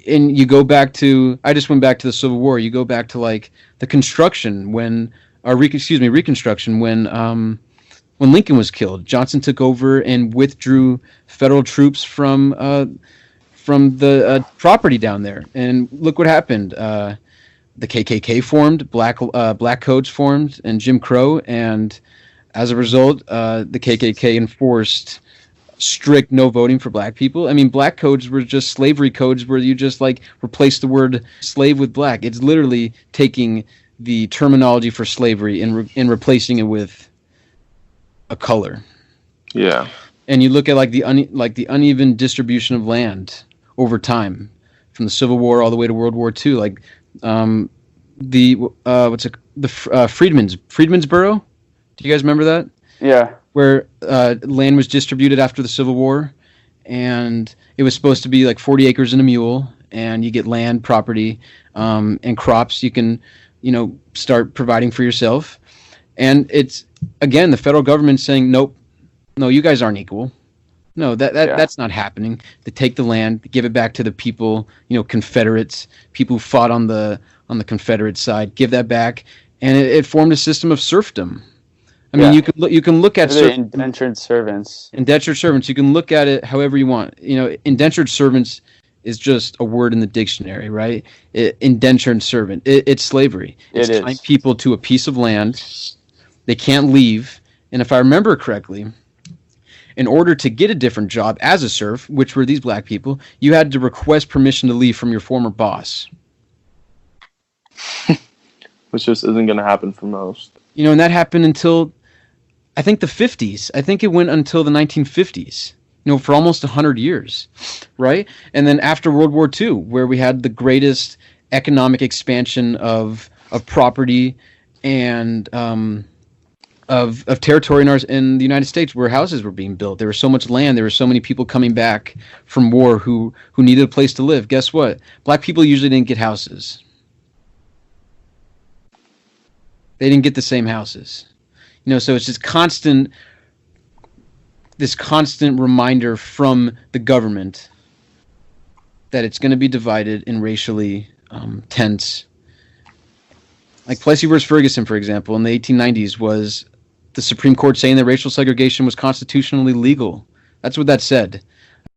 And you go back to, I just went back to the Civil War. You go back to like the construction Reconstruction when Lincoln was killed. Johnson took over and withdrew federal troops from the property down there, and look what happened. The KKK formed, black codes formed, and Jim Crow, and as a result, the KKK enforced strict no voting for black people. I mean, black codes were just slavery codes where you just like replace the word slave with black. It's literally taking the terminology for slavery and replacing it with a color. Yeah. And you look at like the uneven distribution of land over time, from the Civil War all the way to World War II. Like Freedmen's Borough. Do you guys remember that? Yeah. Where land was distributed after the Civil War, and it was supposed to be like 40 acres and a mule, and you get land, property, and crops. You can, start providing for yourself. And it's, again, the federal government saying, nope, no, you guys aren't equal. No, that's not happening. They take the land, give it back to the people, Confederates, people who fought on the Confederate side, give that back, and it formed a system of serfdom. I mean, you can look at indentured servants. Indentured servants. You can look at it however you want. Indentured servants is just a word in the dictionary, right? Indentured servant. It's slavery. It's tying people to a piece of land. They can't leave. And if I remember correctly, in order to get a different job as a serf, which were these black people, you had to request permission to leave from your former boss. Which just isn't going to happen for most. And that happened until, I think, the 50s. I think it went until the 1950s, for almost 100 years, right? And then after World War II, where we had the greatest economic expansion of property and of territory in the United States, where houses were being built. There was so much land. There were so many people coming back from war who needed a place to live. Guess what? Black people usually didn't get houses. They didn't get the same houses. So it's this constant reminder from the government that it's going to be divided and racially tense. Like Plessy versus Ferguson, for example, in the 1890s was the Supreme Court saying that racial segregation was constitutionally legal. That's what that said.